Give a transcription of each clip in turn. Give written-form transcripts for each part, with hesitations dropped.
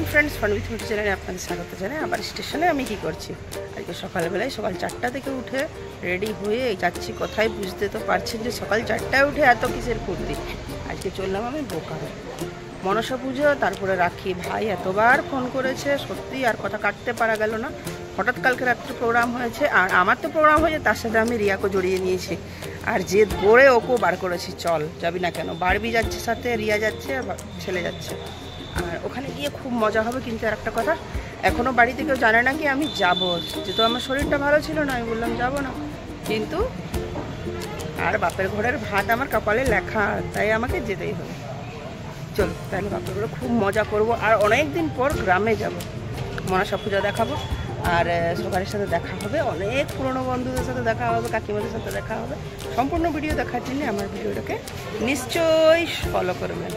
Friends फनविथ मिठू channel আপনাদের স্বাগত জানাই। আবার স্টেশনে আমি কি করছি, আজকে সকালবেলায় সকাল 4টা থেকে উঠে রেডি হয়ে যাচ্ছি কোথায়, বুঝতে তো পারছেন যে সকাল 4টায় উঠে এত কিসের ফুর্তি। আজকে চললাম আমি বোকারো, মনসা পুজো, তারপরে রাখি। ভাই এতবার ফোন করেছে, সত্যি আর কথা কাটতে পারা গেল না। হঠাৎ কালকে রাত্রে প্রোগ্রাম হয়েছে, আর আমার তো প্রোগ্রাম হয়েছে, তার সাথে আমি রিয়াকে জড়িয়ে নিয়েছি। আর জেদ করে ওকেও বার করেছি, চল যাবি না কেন। বারবি যাচ্ছে সাথে, রিয়া যাচ্ছে, আর ছেলে যাচ্ছে। আর ওখানে গিয়ে খুব মজা হবে। কিন্তু আর একটা কথা, এখনও বাড়িতে কেউ জানে না কি আমি যাব, যেহেতু আমার শরীরটা ভালো ছিল না, আমি বললাম যাব না। কিন্তু আর বাপের ঘরের ভাত আমার কপালে লেখা, তাই আমাকে যেতেই হবে। চল তাহলে বাপের ঘরে খুব মজা করব। আর অনেক দিন পর গ্রামে যাব, মনসা পূজা দেখাবো, আর সবার সাথে দেখা হবে, অনেক পুরনো বন্ধুদের সাথে দেখা হবে, কাকিমাদের সাথে দেখা হবে। সম্পূর্ণ ভিডিও দেখার জন্য আমার ভিডিওটাকে নিশ্চয়ই ফলো করবেন।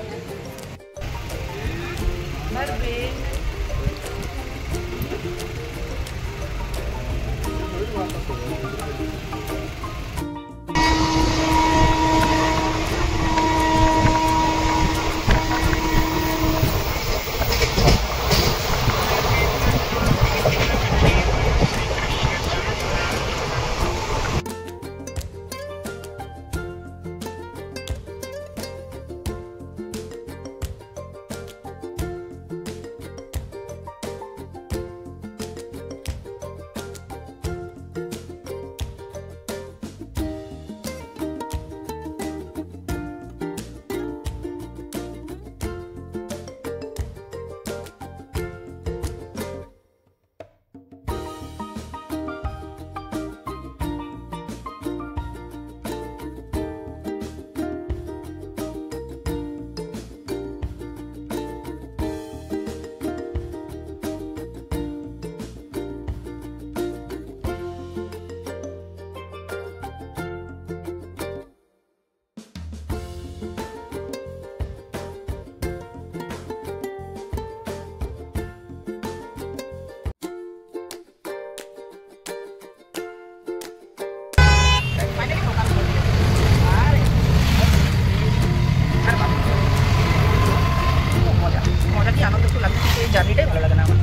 জার্নিটাই ভালো লাগে না আমার।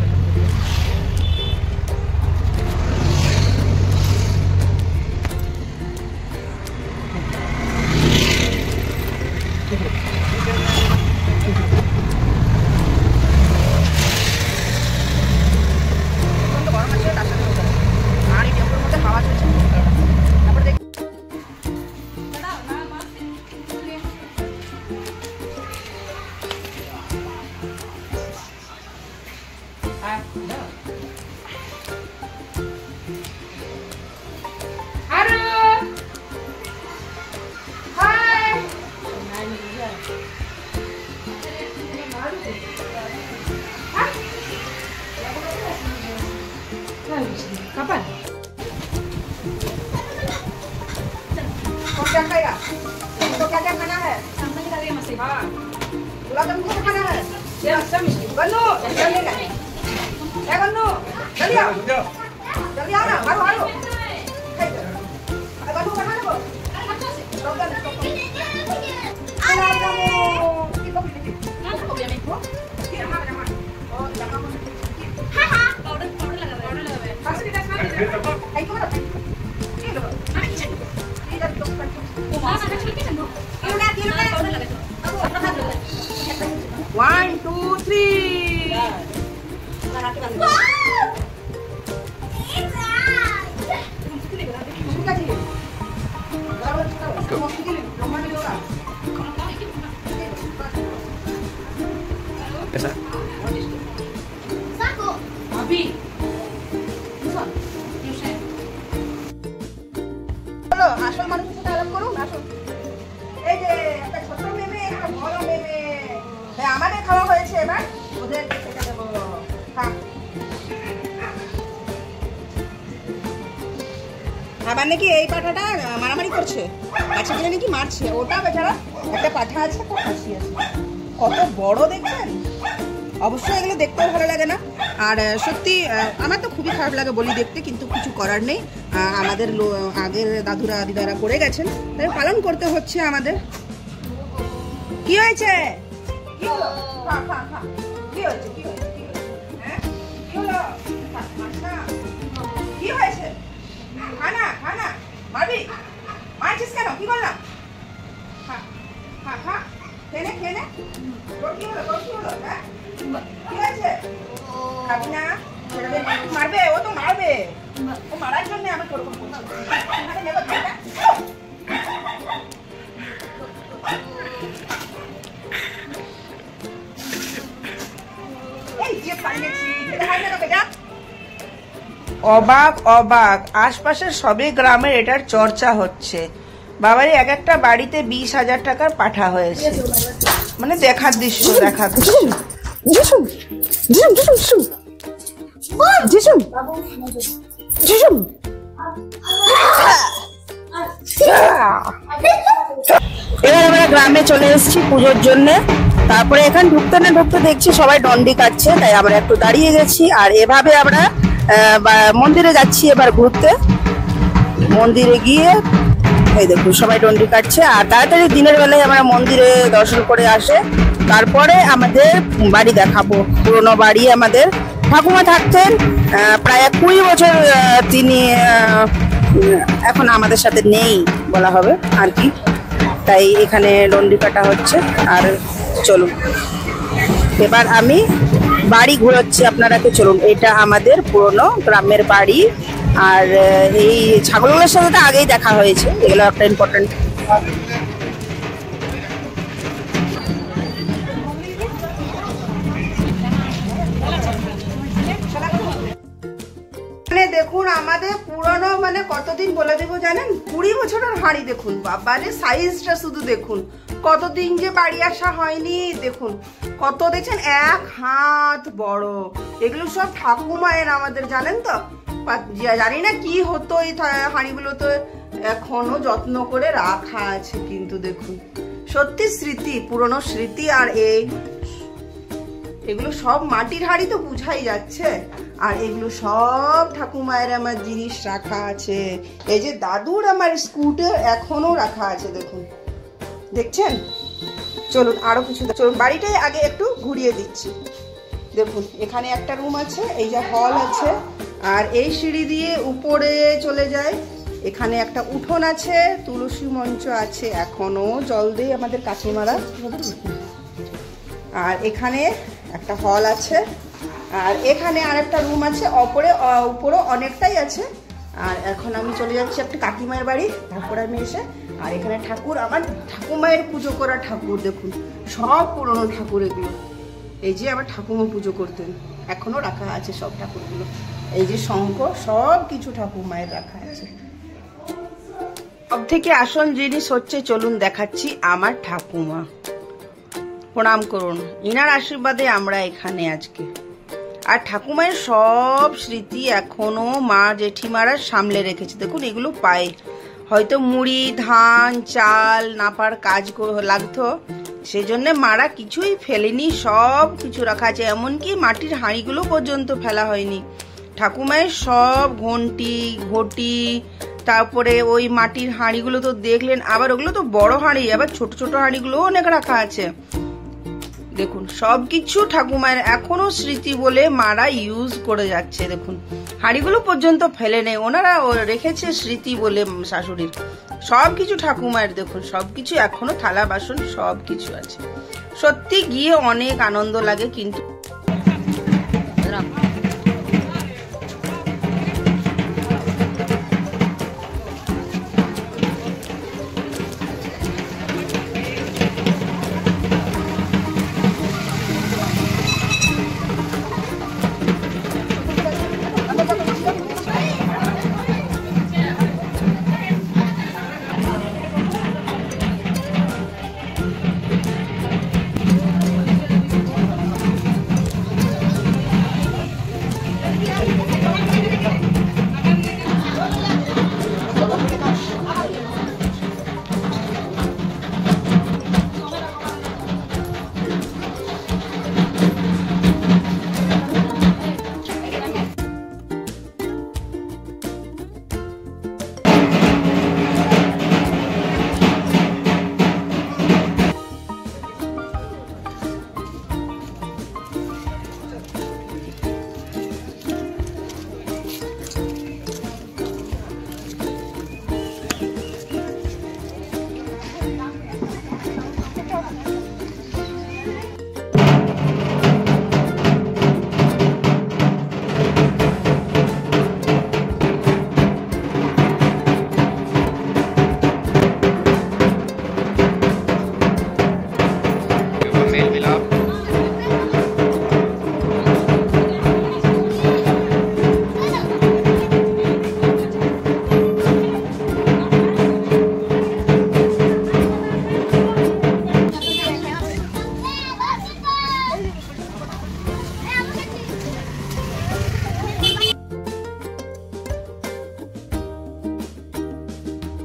Kapan? Kau क्या खाएगा? तो क्या क्या खाना है? सामने की तरफ मछली। हाँ। गुलाब जामुन को खाना है? सब मिश्री। गन्नू, जल्दी आ। क्या गन्नू? जल्दी आओ। जल्दी आओ ना, हारो हारो। गन्नू खाना है वो? Gulab jamun. One, two, three. Esa. Satu. Abi. Halo, আসল মানুষের সাথে আলাপ করুন, আসুন। এই যে একটা ছোট মেয়ে, একটা বড় মেয়ে। হ্যাঁ, আমাদের খাওয়া হয়েছে, এবার ওদের খেতে দেব। হ্যাঁ। আবার নাকি এই পাঠাটা মারামারি করছে, বাচ্চা দিলে নাকি মারছে। ওটা বেচারা একটা পাঠা আছে, খুব হাসি আছে, কত বড় দেখছেন। অবশ্যই এগুলো দেখতেও ভালো লাগে না, আর সত্যি আমার তো খুবই খারাপ লাগে বলি দেখতে, কিন্তু কিছু করার নেই। আমাদের আগের দাদুরা দিদারা করে গেছেন, তাই পালন করতে হচ্ছে আমাদের। কি হয়েছে? কি হয়েছে হ্যাঁ কি হলো কি হয়েছে খানা মারবি মারছিস কেন কি করলাম খেয়ে তোর কি হলো হ্যাঁ কি হয়েছে খাবি না মারবে ও তো মারবে ও মারার জন্য আমি করবো নেবো অবাক আশপাশের সবই গ্রামের এটার চর্চা হচ্ছে। বাবারে এক একটা বাড়িতে 20,000 টাকার পাঠা হয়েছে, মানে দেখার দৃশ্য এবার আমরা গ্রামে চলে এসেছি পুজোর জন্য। তারপরে এখানে ঢুকতে না ঢুকতে দেখছি সবাই ডন্ডি কাটছে, তাই আমরা একটু দাঁড়িয়ে গেছি। আর এভাবে আমরা মন্দিরে যাচ্ছি এবার ঘুরতে। মন্দিরে গিয়ে এই দেখুন সবাই ডন্ডি কাটছে। আর তাড়াতাড়ি দিনের বেলায় আমরা মন্দিরে দর্শন করে আসে, তারপরে আমাদের বাড়ি দেখাবো। পুরোনো বাড়ি আমাদের ঠাকুমা থাকতেন প্রায় 20 বছর, তিনি এখন আমাদের সাথে নেই বলা হবে আর কি, তাই এখানে ডন্ডি কাটা হচ্ছে। আর চলুন এবার আমি বাড়ি ঘুরোচ্ছি আপনারাকে, চলুন। এটা আমাদের পুরনো গ্রামের বাড়ি। আর এই ছাগলগুলোর সাথে তো আগেই দেখা হয়েছে, এগুলো একটা ইম্পর্টেন্ট। দেখুন আমাদের পুরনো মানে কতদিন বলে দেবো জানেন, 20 বছরের হাঁড়ি। দেখুন বাবারে সাইজটা শুধু দেখুন, কতদিন যে বাড়ি আসা হয়নি। দেখুন কত দেখছেন, 1 হাত বড়। এগুলো সব ঠাকুমায়ের আমাদের, জানেন তো। জানি না কি হতো এই হাঁড়িগুলো, তো এখনো যত্ন করে রাখা আছে। কিন্তু দেখুন সত্যি স্মৃতি, পুরনো স্মৃতি। আর এগুলো সব মাটির হাঁড়ি তো বুঝাই যাচ্ছে। আর এগুলো সব ঠাকুমায়ের আমার জিনিস রাখা আছে। এই যে দাদুর আমার স্কুটার এখনো রাখা আছে, দেখুন দেখছেন। চলুন আরো কিছু, চলুন বাড়িটাই আগে একটু ঘুরিয়ে দিচ্ছি। দেখুন এখানে একটা রুম আছে, এই যে হল আছে। আর এই সিঁড়ি দিয়ে উপরে চলে যায়। এখানে একটা উঠোন আছে, তুলসী মঞ্চ আছে, এখনো জল দেয় আমাদের কাকিমারা। আর এখানে একটা হল আছে। আর এখানে আরেকটা রুম আছে, উপরে অনেকটাই আছে। আর এখন আমি চলে যাচ্ছি একটা কাকিমায়ের বাড়ি, তারপরে আমি এসে। আর এখানে ঠাকুর, আমার ঠাকুমায়ের পুজো করা ঠাকুর, দেখুন সব পুরনো ঠাকুর এগুলো। এই যে আমার ঠাকুমা পুজো করতেন, এখনো রাখা আছে সব ঠাকুরগুলো। এই যে শঙ্খ, সব কিছু ঠাকুমায়ের রাখা আছে। সব থেকে আসল জিনিস হচ্ছে, চলুন দেখাচ্ছি আমার ঠাকুমা। প্রণাম করুন, ইনার আশীর্বাদে আমরা এখানে আজকে। আর ঠাকুমায়ের সব স্মৃতি এখনো মা জেঠিমারা সামলে রেখেছে। দেখুন এগুলো পায়ে হয়তো মুড়ি, ধান, চাল নাপার কাজ লাগতো, সেই জন্য মারা কিছুই ফেলেনি, সব কিছু রাখা আছে। এমনকি মাটির হাঁড়িগুলো পর্যন্ত ফেলা হয়নি। ঠাকুমায়ের সব ঘটি, তারপরে ওই মাটির হাঁড়িগুলো তো দেখলেন। আবার ওগুলো তো বড় হাঁড়ি, আবার ছোট ছোট হাঁড়িগুলো অনেক রাখা আছে। দেখুন সবকিছু ঠাকুমায়ের এখনো স্মৃতি বলে মারা ইউজ করে যাচ্ছে। দেখুন হাঁড়িগুলো পর্যন্ত ফেলে নেই, ওনারা রেখেছে স্মৃতি বলে শাশুড়ির। সবকিছু ঠাকুমায়ের, দেখুন সবকিছু এখনো, থালা বাসন সবকিছু আছে। সত্যি গিয়ে অনেক আনন্দ লাগে। কিন্তু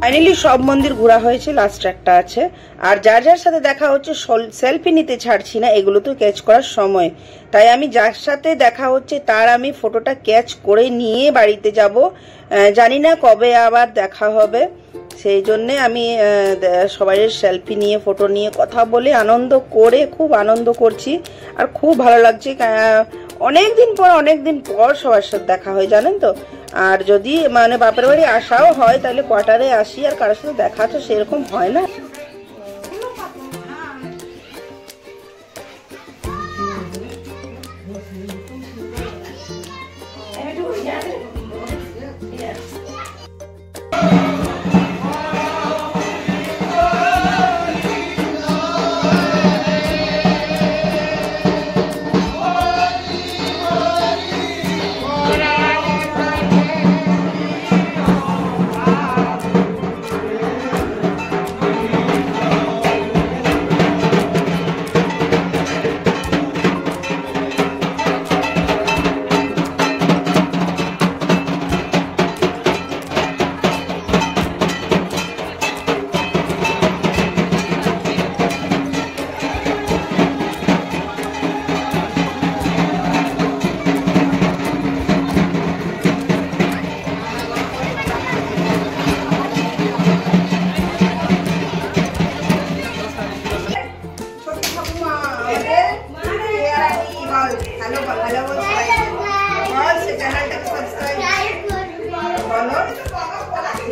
ফাইনালি সব মন্দির ঘোরা হয়েছে, লাস্ট একটা আছে। আর যার যার সাথে দেখা হচ্ছে সেলফি নিতে ছাড়ছি না, এগুলো তো ক্যাচ করার সময়, তাই আমি যার সাথে দেখা হচ্ছে তার আমি ফটোটা ক্যাচ করে নিয়ে বাড়িতে যাব। জানি না কবে আবার দেখা হবে, সেই জন্যে আমি সবাই সেলফি নিয়ে ফটো নিয়ে কথা বলে আনন্দ করে খুব আনন্দ করছি। আর খুব ভালো লাগছে, অনেকদিন পর সবার সাথে দেখা হয় জানেন তো। আর যদি মানে বাপের বাড়ি আসাও হয় তাহলে কোয়ার্টারে আসি, আর কারোর সাথে দেখা তো সেরকম হয় না।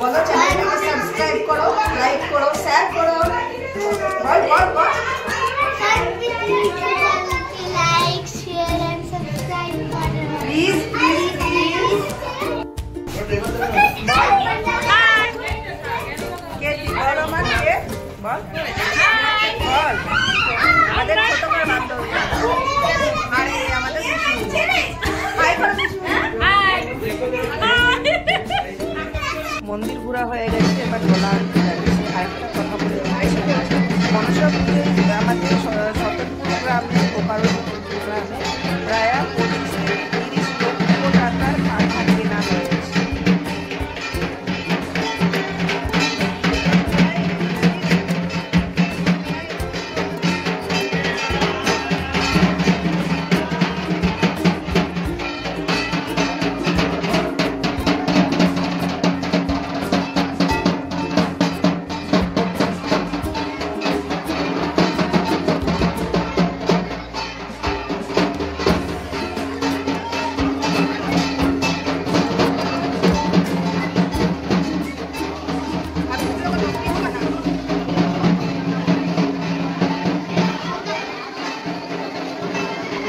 बोलो चैनल को सब्सक्राइब करो, लाइक करो, शेयर करो। बोल बोल बोल लाइक शेयर एंड सब्सक्राइब करो प्लीज प्लीज प्लीज। के बोलो मत के बोल बोल আমাদের ছোট করে নাম দাও। আরে আমাদের হাই করো হাই। মন্দির ঘোরা হয়ে গেছে, এবার বলা আরেকটা কথা বলে মনসা পুজোয় আমাদের সতর্কপুর গ্রামে বোকারো গ্রামে প্রায় 25-30 লক্ষ টাকার পাখা কেনা হয়েছে।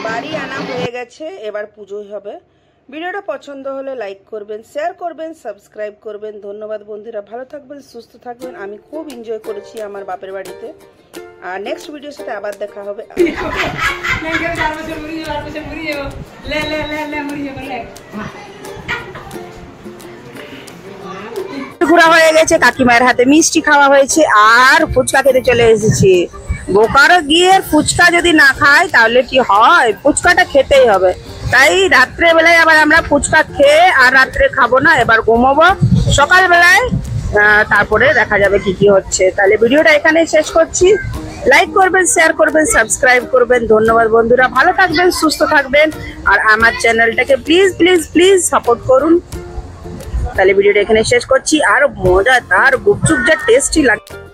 বাড়ি আনা হয়ে গেছে, এবার পুজোই হবে। ভিডিওটা পছন্দ হলে লাইক করবেন, শেয়ার করবেন, সাবস্ক্রাইব করবেন। ধন্যবাদ বন্ধুরা, ভালো থাকবেন, সুস্থ থাকবেন। আমি খুব এনজয় করেছি আমার বাপের বাড়িতে। আর নেক্সট ভিডিওর সাথে আবার দেখা হবে। ঘোরা হয়ে গেছে, কাকিমার হাতে মিষ্টি খাওয়া হয়েছে আর ফুচকা খেতে চলে এসেছি। বোকারো গিয়ে ফুচকা যদি না খায় তাহলে কি হয়, ফুচকাটা খেতেই হবে। তাই রাত্রে বেলায় আবার আমরা ফুচকা খেয়ে আর রাত্রে খাবো না, এবার ঘুমোবো। সকাল বেলায় তারপরে দেখা যাবে কি কি হচ্ছে। তাহলে ভিডিওটা এখানেই শেষ করছি। লাইক করবেন, শেয়ার করবেন, সাবস্ক্রাইব করবেন। ধন্যবাদ বন্ধুরা, ভালো থাকবেন, সুস্থ থাকবেন। আর আমার চ্যানেলটাকে প্লিজ প্লিজ প্লিজ সাপোর্ট করুন। তাহলে ভিডিওটা এখানে শেষ করছি। আর মজা তার গুপচুপ যা টেস্টি লাগে।